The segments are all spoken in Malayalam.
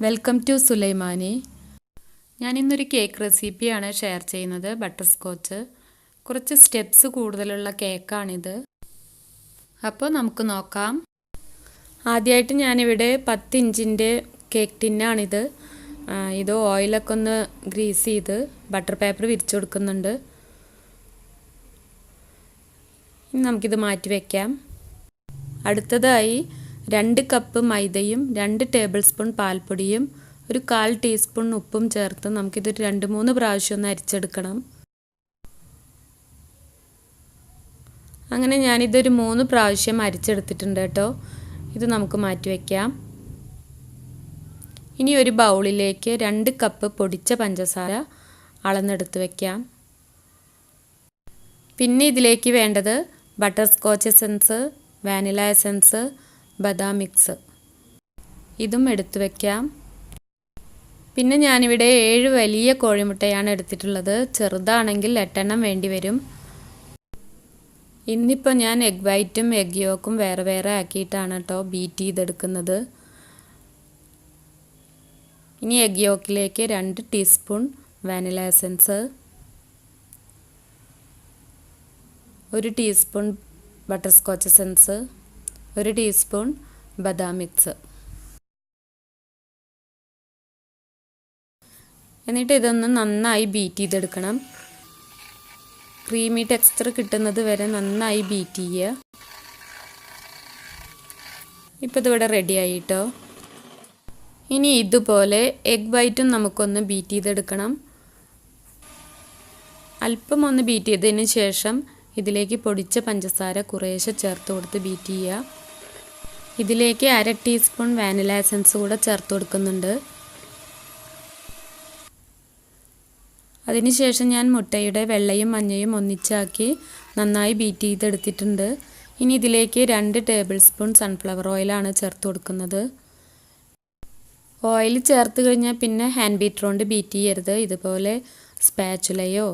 Welcome to sulaimani. ഞാൻ ഇന്നൊരു കേക്ക് റെസിപ്പിയാണ് ഷെയർ ചെയ്യുന്നത്. ബട്ടർ സ്കോച്ച് കുറച്ച് സ്റ്റെപ്സ് കൂടുതലുള്ള കേക്കാണിത്. അപ്പോൾ നമുക്ക് നോക്കാം. ആദ്യമായിട്ട് ഞാനിവിടെ 10 ഇഞ്ചിൻ്റെ കേക്ക് ടിന്നാണിത്. ഇത് ഓയിലൊക്കെ ഒന്ന് ഗ്രീസ് ചെയ്ത് ബട്ടർ പേപ്പർ വിരിച്ചു കൊടുക്കുന്നുണ്ട്. ഇനി നമുക്കിത് മാറ്റി വയ്ക്കാം. അടുത്തതായി 2 കപ്പ് മൈദയും 2 ടേബിൾ സ്പൂൺ പാൽപ്പൊടിയും 1/4 ടീസ്പൂൺ ഉപ്പും ചേർത്ത് നമുക്കിത് 2-3 പ്രാവശ്യം ഒന്ന് അരിച്ചെടുക്കണം. അങ്ങനെ ഞാനിതൊരു 3 പ്രാവശ്യം അരിച്ചെടുത്തിട്ടുണ്ട് കേട്ടോ. ഇത് നമുക്ക് മാറ്റി വയ്ക്കാം. ഇനി ഒരു ബൗളിലേക്ക് 2 കപ്പ് പൊടിച്ച പഞ്ചസാര അളന്നെടുത്ത് വയ്ക്കാം. പിന്നെ ഇതിലേക്ക് വേണ്ടത് butter scotch essence, vanilla essence, ബദാം മിക്സ്, ഇതും എടുത്തു വയ്ക്കാം. പിന്നെ ഞാനിവിടെ 7 വലിയ കോഴിമുട്ടയാണ് എടുത്തിട്ടുള്ളത്. ചെറുതാണെങ്കിൽ 8 എണ്ണം വേണ്ടി വരും. ഇന്നിപ്പോൾ ഞാൻ എഗ് വൈറ്റും എഗ് യോക്കും വേറെ വേറെ ആക്കിയിട്ടാണ് കേട്ടോ ബീറ്റ് ചെയ്തെടുക്കുന്നത്. ഇനി എഗ് യോക്കിലേക്ക് 2 teaspoon vanilla essence, 1 teaspoon butterscotch essence, 1 teaspoon ബദാം മിക്സ്. എന്നിട്ട് ഇതൊന്ന് നന്നായി ബീറ്റ് ചെയ്തെടുക്കണം. ക്രീമി ടെക്സ്ചർ കിട്ടുന്നത് വരെ നന്നായി ബീറ്റ് ചെയ്യുക. ഇപ്പോൾ ഇതിവിടെ റെഡി ആയിട്ടോ. ഇനി ഇതുപോലെ എഗ് വൈറ്റും നമുക്കൊന്ന് ബീറ്റ് ചെയ്തെടുക്കണം. അല്പം ഒന്ന് ബീറ്റ് ചെയ്തതിന് ശേഷം ഇതിലേക്ക് പൊടിച്ച പഞ്ചസാര കുറേശ്ശെ ചേർത്ത് കൊടുത്ത് ബീറ്റ് ചെയ്യുക. ഇതിലേക്ക് 1/2 ടീസ്പൂൺ വാനില എസൻസ് കൂടെ ചേർത്ത് കൊടുക്കുന്നുണ്ട്. അതിനുശേഷം ഞാൻ മുട്ടയുടെ വെള്ളയും മഞ്ഞയും ഒന്നിച്ചാക്കി നന്നായി ബീറ്റ് ചെയ്തെടുത്തിട്ടുണ്ട്. ഇനി ഇതിലേക്ക് 2 ടേബിൾ സ്പൂൺ സൺഫ്ലവർ ഓയിലാണ് ചേർത്ത് കൊടുക്കുന്നത്. ഓയിൽ ചേർത്ത് കഴിഞ്ഞാൽ പിന്നെ ഹാൻഡ് ബീറ്റർ കൊണ്ട് ബീറ്റ് ചെയ്യരുത്. ഇതുപോലെ സ്പാച്ചുലയോ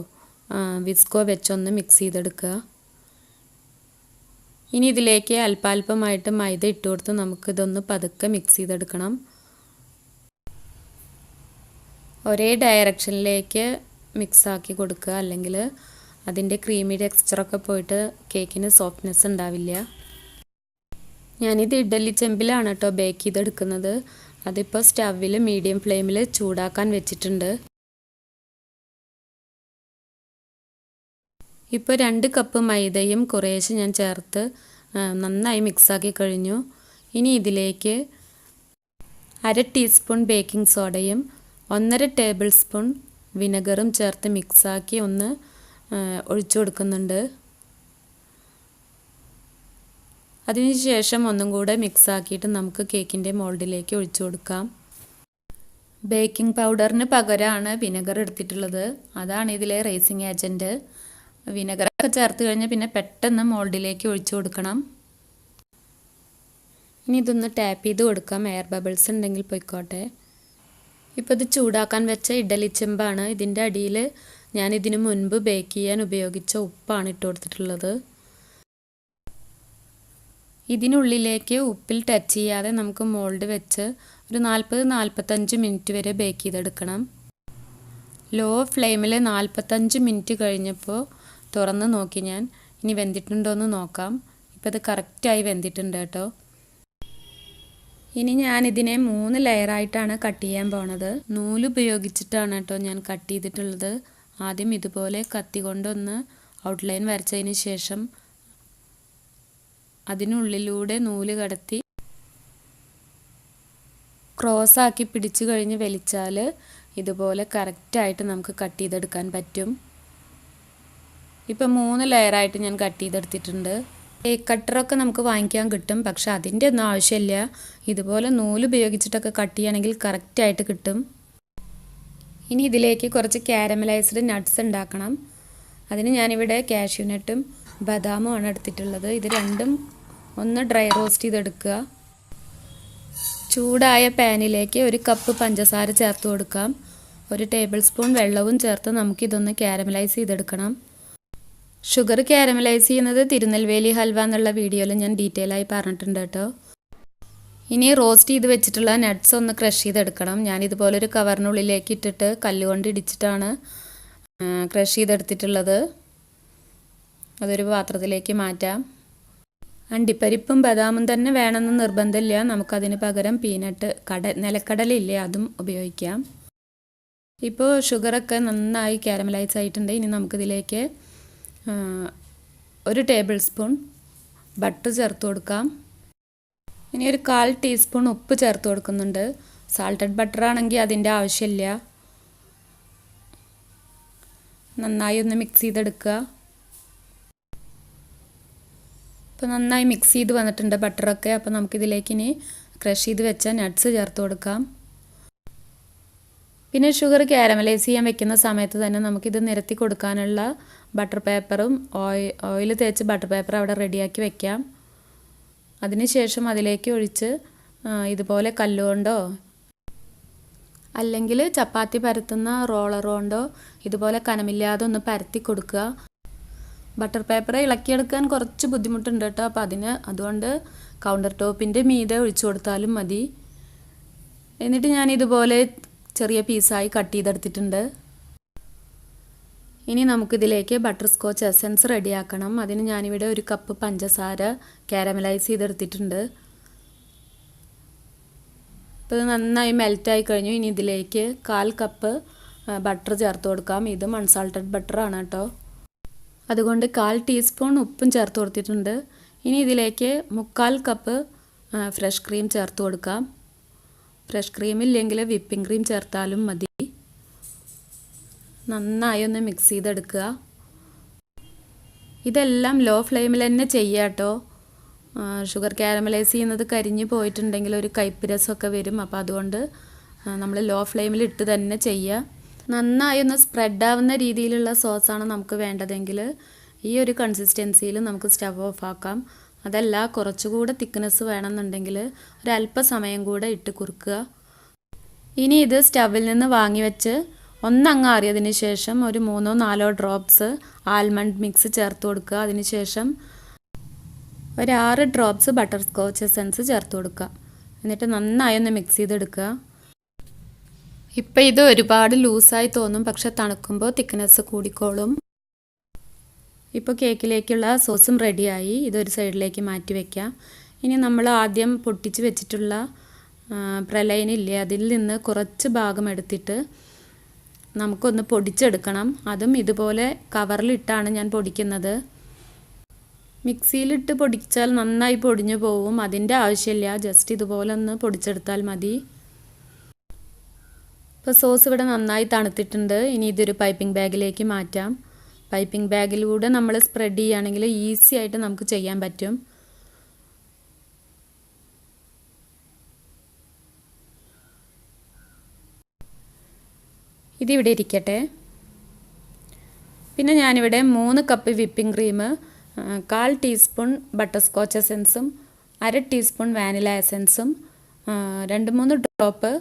വിസ്കോ വെച്ചൊന്ന് മിക്സ് ചെയ്തെടുക്കുക. ഇനി ഇതിലേക്ക് അല്പാൽപമായിട്ട് മൈദ ഇട്ട് കൊടുത്ത് നമുക്കിതൊന്ന് പതുക്കെ മിക്സ് ചെയ്തെടുക്കണം. ഒരേ ഡയറക്ഷനിലേക്ക് മിക്സാക്കി കൊടുക്കുക, അല്ലെങ്കിൽ അതിൻ്റെ ക്രീമി ടെക്സ്ചറൊക്കെ പോയിട്ട് കേക്കിന് സോഫ്റ്റ്നെസ് ഉണ്ടാവില്ല. ഞാനിത് ഇഡ്ഡലി ചെമ്പിലാണ് കേട്ടോ ബേക്ക് ചെയ്തെടുക്കുന്നത്. അതിപ്പോൾ സ്റ്റവിൽ മീഡിയം ഫ്ലെയിമിൽ ചൂടാക്കാൻ വെച്ചിട്ടുണ്ട്. ഇപ്പോൾ 2 കപ്പ് മൈദയും കുറേശ്ശെ ഞാൻ ചേർത്ത് നന്നായി മിക്സാക്കി കഴിഞ്ഞു. ഇനി ഇതിലേക്ക് 1/2 ടീസ്പൂൺ ബേക്കിംഗ് സോഡയും 1/2 ടേബിൾ സ്പൂൺ വിനെഗറും ചേർത്ത് മിക്സാക്കി ഒന്ന് ഒഴിച്ചു കൊടുക്കുന്നുണ്ട്. അതിനുശേഷം ഒന്നും കൂടെ മിക്സാക്കിയിട്ട് നമുക്ക് കേക്കിൻ്റെ മോൾഡിലേക്ക് ഒഴിച്ചു കൊടുക്കാം. ബേക്കിംഗ് പൗഡറിന് പകരമാണ് വിനെഗർ എടുത്തിട്ടുള്ളത്. അതാണ് ഇതിലെ റേസിംഗ് ഏജൻറ്റ്. വിനെഗറൊക്കെ ചേർത്ത് കഴിഞ്ഞാൽ പിന്നെ പെട്ടെന്ന് മോൾഡിലേക്ക് ഒഴിച്ചു കൊടുക്കണം. ഇനി ഇതൊന്ന് ടാപ്പ് ചെയ്ത് കൊടുക്കാം. എയർ ബബിൾസ് ഉണ്ടെങ്കിൽ പൊയ്ക്കോട്ടെ. ഇപ്പോൾ ഇത് ചൂടാക്കാൻ വെച്ച ഇഡ്ഡലി ചെമ്പാണ്. ഇതിൻ്റെ അടിയിൽ ഞാൻ ഇതിനു മുൻപ് ബേക്ക് ചെയ്യാൻ ഉപയോഗിച്ച ഉപ്പാണ് ഇട്ട് കൊടുത്തിട്ടുള്ളത്. ഇതിനുള്ളിലേക്ക് ഉപ്പിൽ ടച്ച് ചെയ്യാതെ നമുക്ക് മോൾഡ് വെച്ച് ഒരു 40-45 മിനിറ്റ് വരെ ബേക്ക് ചെയ്തെടുക്കണം. ലോ ഫ്ലെയിമിൽ 45 മിനിറ്റ് കഴിഞ്ഞപ്പോൾ തുറന്ന് നോക്കി ഞാൻ. ഇനി വെന്തിട്ടുണ്ടോ എന്ന് നോക്കാം. ഇപ്പോൾ ഇത് കറക്റ്റായി വെന്തിട്ടുണ്ട് കേട്ടോ. ഇനി ഞാനിതിനെ 3 ലെയറായിട്ടാണ് കട്ട് ചെയ്യാൻ പോണത്. നൂല് ഉപയോഗിച്ചിട്ടാണ് കേട്ടോ ഞാൻ കട്ട് ചെയ്തിട്ടുള്ളത്. ആദ്യം ഇതുപോലെ കത്തി കൊണ്ടൊന്ന് ഔട്ട്ലൈൻ വരച്ചതിന് ശേഷം അതിനുള്ളിലൂടെ നൂല് കടത്തി ക്രോസാക്കി പിടിച്ചു കഴിഞ്ഞ് വലിച്ചാൽ ഇതുപോലെ കറക്റ്റായിട്ട് നമുക്ക് കട്ട് ചെയ്തെടുക്കാൻ പറ്റും. ഇപ്പം 3 ലെയറായിട്ട് ഞാൻ കട്ട് ചെയ്തെടുത്തിട്ടുണ്ട്. കേക്ക് കട്ടറൊക്കെ നമുക്ക് വാങ്ങിക്കാൻ കിട്ടും, പക്ഷെ അതിൻ്റെ ഒന്നും ആവശ്യമില്ല. ഇതുപോലെ നൂല് ഉപയോഗിച്ചിട്ടൊക്കെ കട്ട് ചെയ്യുകയാണെങ്കിൽ കറക്റ്റായിട്ട് കിട്ടും. ഇനി ഇതിലേക്ക് കുറച്ച് കാരമലൈസ്ഡ് നട്ട്സ് ഉണ്ടാക്കണം. അതിന് ഞാനിവിടെ കാഷ്യൂ നട്ടും ബദാമും ആണ് എടുത്തിട്ടുള്ളത്. ഇത് രണ്ടും ഒന്ന് ഡ്രൈ റോസ്റ്റ് ചെയ്തെടുക്കുക. ചൂടായ പാനിലേക്ക് 1 കപ്പ് പഞ്ചസാര ചേർത്ത് കൊടുക്കാം. 1 ടേബിൾ സ്പൂൺ വെള്ളവും ചേർത്ത് നമുക്കിതൊന്ന് കാരമലൈസ് ചെയ്തെടുക്കണം. ഷുഗർ കാരമലൈസ് ചെയ്യുന്നത് തിരുനെൽവേലി ഹൽവ എന്നുള്ള വീഡിയോയിൽ ഞാൻ ഡീറ്റെയിൽ ആയി പറഞ്ഞിട്ടുണ്ട് കേട്ടോ. ഇനി റോസ്റ്റ് ചെയ്ത് വെച്ചിട്ടുള്ള നട്ട്സ് ഒന്ന് ക്രഷ് ചെയ്തെടുക്കണം. ഞാനിതുപോലൊരു കവറിനുള്ളിലേക്ക് ഇട്ടിട്ട് കല്ലുകൊണ്ട് ഇടിച്ചിട്ടാണ് ക്രഷ് ചെയ്തെടുത്തിട്ടുള്ളത്. അതൊരു പാത്രത്തിലേക്ക് മാറ്റാം. അണ്ടിപ്പരിപ്പും ബദാമും തന്നെ വേണമെന്ന് നിർബന്ധമില്ല. നമുക്കതിന് പകരം പീനട്ട് നിലക്കടലയില്ലേ അതും ഉപയോഗിക്കാം. ഇപ്പോൾ ഷുഗറൊക്കെ നന്നായി കാരമലൈസ് ആയിട്ടുണ്ട്. ഇനി നമുക്കിതിലേക്ക് 1 ടേബിൾ സ്പൂൺ ബട്ടർ ചേർത്ത് കൊടുക്കാം. ഇനി ഒരു 1/4 ടീസ്പൂൺ ഉപ്പ് ചേർത്ത് കൊടുക്കുന്നുണ്ട്. സാൾട്ടഡ് ബട്ടർ ആണെങ്കിൽ അതിൻ്റെ ആവശ്യമില്ല. നന്നായി ഒന്ന് മിക്സ് ചെയ്തെടുക്കുക. ഇപ്പോൾ നന്നായി മിക്സ് ചെയ്ത് വന്നിട്ടുണ്ട് ബട്ടറൊക്കെ. അപ്പോൾ നമുക്കിതിലേക്ക് ഇനി ക്രഷ് ചെയ്ത് വെച്ച നട്ട്സ് ചേർത്ത് കൊടുക്കാം. പിന്നെ ഷുഗർ കാരമലൈസ് ചെയ്യാൻ വെക്കുന്ന സമയത്ത് തന്നെ നമുക്കിത് നിരത്തി കൊടുക്കാനുള്ള ബട്ടർ പേപ്പറും ഓയിൽ തേച്ച് ബട്ടർ പേപ്പർ അവിടെ റെഡിയാക്കി വെക്കാം. അതിനുശേഷം അതിലേക്ക് ഒഴിച്ച് ഇതുപോലെ കല്ലുകൊണ്ടോ അല്ലെങ്കിൽ ചപ്പാത്തി പരത്തുന്ന റോളർ കൊണ്ടോ ഇതുപോലെ കനമില്ലാതെ ഒന്ന് പരത്തി കൊടുക്കുക. ബട്ടർ പേപ്പർ ഇളക്കിയെടുക്കാൻ കുറച്ച് ബുദ്ധിമുട്ടുണ്ട് കേട്ടോ. അപ്പോൾ അതുകൊണ്ട് കൗണ്ടർ ടോപ്പിൻ്റെ മീതെ ഒഴിച്ചു കൊടുത്താലും മതി. എന്നിട്ട് ഞാൻ ഇതുപോലെ ചെറിയ പീസായി കട്ട് ചെയ്തെടുത്തിട്ടുണ്ട്. ഇനി നമുക്കിതിലേക്ക് ബട്ടർ സ്കോച്ച് എസൻസ് റെഡിയാക്കണം. അതിന് ഞാനിവിടെ 1 കപ്പ് പഞ്ചസാര കാരമലൈസ് ചെയ്തെടുത്തിട്ടുണ്ട്. ഇപ്പോൾ ഇത് നന്നായി മെൽറ്റായി കഴിഞ്ഞു. ഇനി ഇതിലേക്ക് 1/4 കപ്പ് ബട്ടർ ചേർത്ത് കൊടുക്കാം. ഇതും അൺസാൾട്ടഡ് ബട്ടറാണ് കേട്ടോ. അതുകൊണ്ട് 1/4 ടീസ്പൂൺ ഉപ്പും ചേർത്ത് കൊടുത്തിട്ടുണ്ട്. ഇനി ഇതിലേക്ക് 3/4 കപ്പ് ഫ്രഷ് ക്രീം ചേർത്ത് കൊടുക്കാം. ഫ്രഷ് ക്രീം ഇല്ലെങ്കിൽ വിപ്പിംഗ് ക്രീം ചേർത്താലും മതി. നന്നായി ഒന്ന് മിക്സ് ചെയ്തെടുക്കുക. ഇതെല്ലാം ലോ ഫ്ലെയിമിൽ തന്നെ ചെയ്യുക കേട്ടോ. ഷുഗർ കാരമലൈസ് ചെയ്യുന്നത് കരിഞ്ഞ് പോയിട്ടുണ്ടെങ്കിൽ ഒരു കയ്പ്പ് രസമൊക്കെ വരും. അപ്പോൾ അതുകൊണ്ട് നമ്മൾ ലോ ഫ്ലെയിമിൽ ഇട്ട് തന്നെ ചെയ്യുക. നന്നായി ഒന്ന് സ്പ്രെഡ് ആവുന്ന രീതിയിലുള്ള സോസാണ് നമുക്ക് വേണ്ടതെങ്കിൽ ഈ ഒരു കൺസിസ്റ്റൻസിയിൽ നമുക്ക് സ്റ്റവ് ഓഫ് ആക്കാം. അതല്ല കുറച്ചുകൂടെ തിക്നെസ് വേണമെന്നുണ്ടെങ്കിൽ ഒരല്പസമയം കൂടെ ഇട്ട് കുറുക്കുക. ഇനി ഇത് സ്റ്റവിൽ നിന്ന് വാങ്ങി വെച്ച് ഒന്നങ്ങ് ആറിയതിന് ശേഷം ഒരു 3-4 ഡ്രോപ്സ് ആൽമണ്ട് മിക്സ് ചേർത്ത് കൊടുക്കുക. അതിനുശേഷം ഒരു 6 ഡ്രോപ്സ് ബട്ടർ സ്കോച്ച് എസൻസ് ചേർത്ത് കൊടുക്കുക. എന്നിട്ട് നന്നായി ഒന്ന് മിക്സ് ചെയ്തെടുക്കുക. ഇപ്പം ഇത് ഒരുപാട് ലൂസായി തോന്നും, പക്ഷെ തണുക്കുമ്പോൾ തിക്നെസ് കൂടിക്കോളും. ഇപ്പോൾ കേക്കിലേക്കുള്ള സോസും റെഡിയായി. ഇതൊരു സൈഡിലേക്ക് മാറ്റി വയ്ക്കാം. ഇനി നമ്മൾ ആദ്യം പൊട്ടിച്ച് വെച്ചിട്ടുള്ള പ്രലയനില്ലേ അതിൽ നിന്ന് കുറച്ച് ഭാഗം എടുത്തിട്ട് നമുക്കൊന്ന് പൊടിച്ചെടുക്കണം. അതും ഇതുപോലെ കവറിലിട്ടാണ് ഞാൻ പൊടിക്കുന്നത്. മിക്സിയിലിട്ട് പൊടിച്ചാൽ നന്നായി പൊടിഞ്ഞു പോവും. അതിൻ്റെ ആവശ്യമില്ല. ജസ്റ്റ് ഇതുപോലെ ഒന്ന് പൊടിച്ചെടുത്താൽ മതി. ഇപ്പോൾ സോസ് ഇവിടെ നന്നായി തണുത്തിട്ടുണ്ട്. ഇനി ഇതൊരു പൈപ്പിംഗ് ബാഗിലേക്ക് മാറ്റാം. പൈപ്പിംഗ് ബാഗിലൂടെ നമ്മൾ സ്പ്രെഡ് ചെയ്യുകയാണെങ്കിൽ ഈസി ആയിട്ട് നമുക്ക് ചെയ്യാൻ പറ്റും. ഇതിവിടെ ഇരിക്കട്ടെ. പിന്നെ ഞാനിവിടെ 3 cup whipping cream, 1/4 teaspoon butterscotch എസൻസും 1/2 ടീസ്പൂൺ വാനില എസൻസും 2-3 ഡ്രോപ്പ്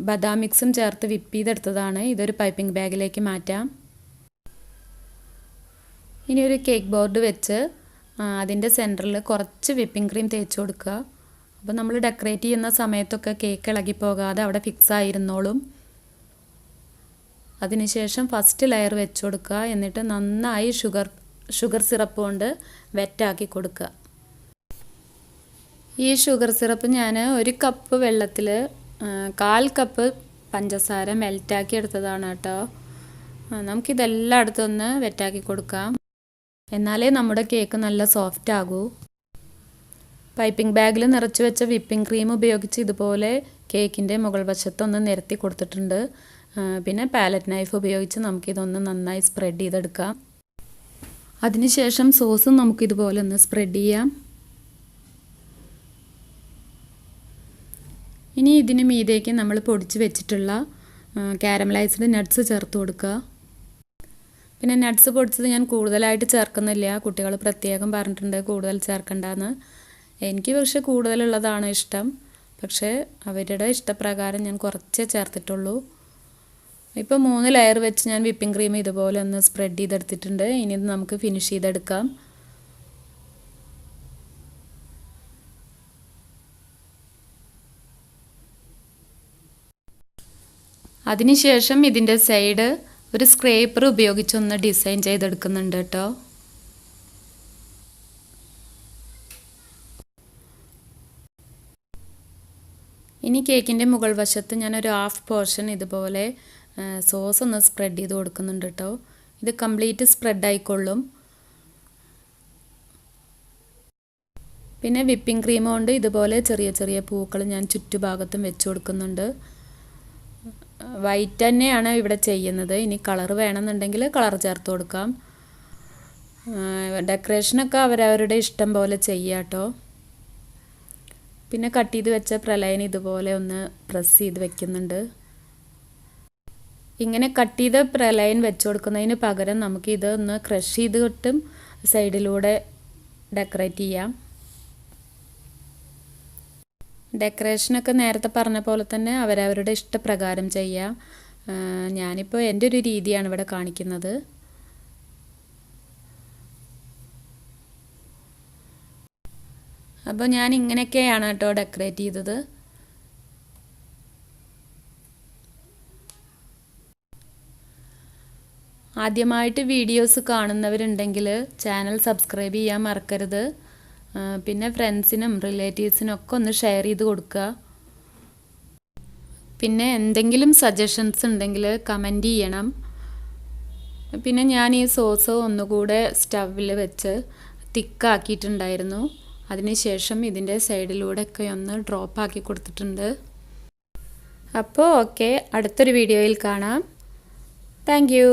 ബദാം മിക്സും ചേർത്ത് വിപ്പ് ചെയ്തെടുത്തതാണ്. ഇതൊരു പൈപ്പിംഗ് ബാഗിലേക്ക് മാറ്റാം. ഇനി ഒരു കേക്ക് ബോർഡ് വെച്ച് അതിൻ്റെ സെൻറ്ററിൽ കുറച്ച് വിപ്പിംഗ് ക്രീം തേച്ച് കൊടുക്കുക. അപ്പോൾ നമ്മൾ ഡെക്കറേറ്റ് ചെയ്യുന്ന സമയത്തൊക്കെ കേക്ക് ഇളകിപ്പോകാതെ അവിടെ ഫിക്സ് ആയിരുന്നോളും. അതിനുശേഷം ഫസ്റ്റ് ലെയർ വെച്ച് കൊടുക്കുക. എന്നിട്ട് നന്നായി ഷുഗർ സിറപ്പ് കൊണ്ട് വെറ്റാക്കി കൊടുക്കുക. ഈ ഷുഗർ സിറപ്പ് ഞാൻ 1 കപ്പ് വെള്ളത്തിൽ 1/4 കപ്പ് പഞ്ചസാര മെൽറ്റാക്കി എടുത്തതാണ് കേട്ടോ. നമുക്കിതെല്ലായിടത്തൊന്ന് വെറ്റാക്കി കൊടുക്കാം. എന്നാലേ നമ്മുടെ കേക്ക് നല്ല സോഫ്റ്റ് ആകൂ. പൈപ്പിംഗ് ബാഗിൽ നിറച്ച് വെച്ച വിപ്പിംഗ് ക്രീം ഉപയോഗിച്ച് ഇതുപോലെ കേക്കിൻ്റെ മുകൾ വശത്തൊന്ന് നിരത്തി കൊടുത്തിട്ടുണ്ട്. പിന്നെ പാലറ്റ് നൈഫ് ഉപയോഗിച്ച് നമുക്കിതൊന്ന് നന്നായി സ്പ്രെഡ് ചെയ്തെടുക്കാം. അതിനുശേഷം സോസും നമുക്കിതുപോലെ ഒന്ന് സ്പ്രെഡ് ചെയ്യാം. ഇനി ഇതിന് മീതേക്ക് നമ്മൾ പൊടിച്ച് വെച്ചിട്ടുള്ള കാരമലൈസ്ഡ് നട്ട്സ് ചേർത്ത് കൊടുക്കുക. പിന്നെ നട്ട്സ് പൊടിച്ചത് ഞാൻ കൂടുതലായിട്ട് ചേർക്കുന്നില്ല. കുട്ടികൾ പ്രത്യേകം പറഞ്ഞിട്ടുണ്ട് കൂടുതൽ ചേർക്കണ്ടെന്ന്. എനിക്ക് പക്ഷേ കൂടുതലുള്ളതാണ് ഇഷ്ടം. പക്ഷേ അവരുടെ ഇഷ്ടപ്രകാരം ഞാൻ കുറച്ചേ ചേർത്തിട്ടുള്ളൂ. ഇപ്പോൾ 3 ലെയർ വെച്ച് ഞാൻ വിപ്പിംഗ് ക്രീം ഇതുപോലെ ഒന്ന് സ്പ്രെഡ് ചെയ്തെടുത്തിട്ടുണ്ട്. ഇനി ഇത് നമുക്ക് ഫിനിഷ് ചെയ്തെടുക്കാം. അതിനുശേഷം ഇതിൻ്റെ സൈഡ് ഒരു സ്ക്രേപ്പർ ഉപയോഗിച്ചൊന്ന് ഡിസൈൻ ചെയ്തെടുക്കുന്നുണ്ട് കേട്ടോ. ഇനി കേക്കിൻ്റെ മുകൾ വശത്ത് ഞാനൊരു ഹാഫ് പോർഷൻ ഇതുപോലെ സോസ് ഒന്ന് സ്പ്രെഡ് ചെയ്ത് കൊടുക്കുന്നുണ്ട് കേട്ടോ. ഇത് കംപ്ലീറ്റ് സ്പ്രെഡ് ആയിക്കൊള്ളും. പിന്നെ വിപ്പിംഗ് ക്രീം കൊണ്ട് ഇതുപോലെ ചെറിയ ചെറിയ പൂക്കൾ ഞാൻ ചുറ്റുഭാഗത്തും വെച്ച് കൊടുക്കുന്നുണ്ട്. വൈറ്റ് തന്നെയാണ് ഇവിടെ ചെയ്യുന്നത്. ഇനി കളർ വേണമെന്നുണ്ടെങ്കിൽ കളർ ചേർത്ത് കൊടുക്കാം. ഡെക്കറേഷനൊക്കെ അവരവരുടെ ഇഷ്ടം പോലെ ചെയ്യാം കേട്ടോ. പിന്നെ കട്ട് ചെയ്ത് വെച്ച പ്രലയൻ ഇതുപോലെ ഒന്ന് പ്രസ് ചെയ്ത് വെക്കുന്നുണ്ട്. ഇങ്ങനെ കട്ട് ചെയ്ത പ്രലയൻ വെച്ച് കൊടുക്കുന്നതിന് പകരം നമുക്ക് ഇതൊന്ന് ക്രഷ് ചെയ്തിട്ടും സൈഡിലൂടെ ഡെക്കറേറ്റ് ചെയ്യാം. ഡെക്കറേഷനൊക്കെ നേരത്തെ പറഞ്ഞ പോലെ തന്നെ അവരവരുടെ ഇഷ്ടപ്രകാരം ചെയ്യാം. ഞാനിപ്പോൾ എൻ്റെ ഒരു രീതിയാണ് ഇവിടെ കാണിക്കുന്നത്. അപ്പോൾ ഞാൻ ഇങ്ങനെയൊക്കെയാണ് കേട്ടോ ഡെക്കറേറ്റ് ചെയ്തത്. ആദ്യമായിട്ട് വീഡിയോസ് കാണുന്നവരുണ്ടെങ്കിൽ ചാനൽ സബ്സ്ക്രൈബ് ചെയ്യാൻ മറക്കരുത്. പിന്നെ ഫ്രണ്ട്സിനും റിലേറ്റീവ്സിനും ഒക്കെ ഒന്ന് ഷെയർ ചെയ്ത് കൊടുക്കുക. പിന്നെ എന്തെങ്കിലും സജഷൻസ് ഉണ്ടെങ്കിൽ കമൻറ്റ് ചെയ്യണം. പിന്നെ ഞാൻ ഈ സോസ് ഒന്നുകൂടെ സ്റ്റവിൽ വെച്ച് തിക്കാക്കിയിട്ടുണ്ടായിരുന്നു. അതിനുശേഷം ഇതിൻ്റെ സൈഡിലൂടെയൊക്കെ ഒന്ന് ഡ്രോപ്പ് ആക്കി കൊടുത്തിട്ടുണ്ട്. അപ്പോൾ ഓക്കെ, അടുത്തൊരു വീഡിയോയിൽ കാണാം. Thank you.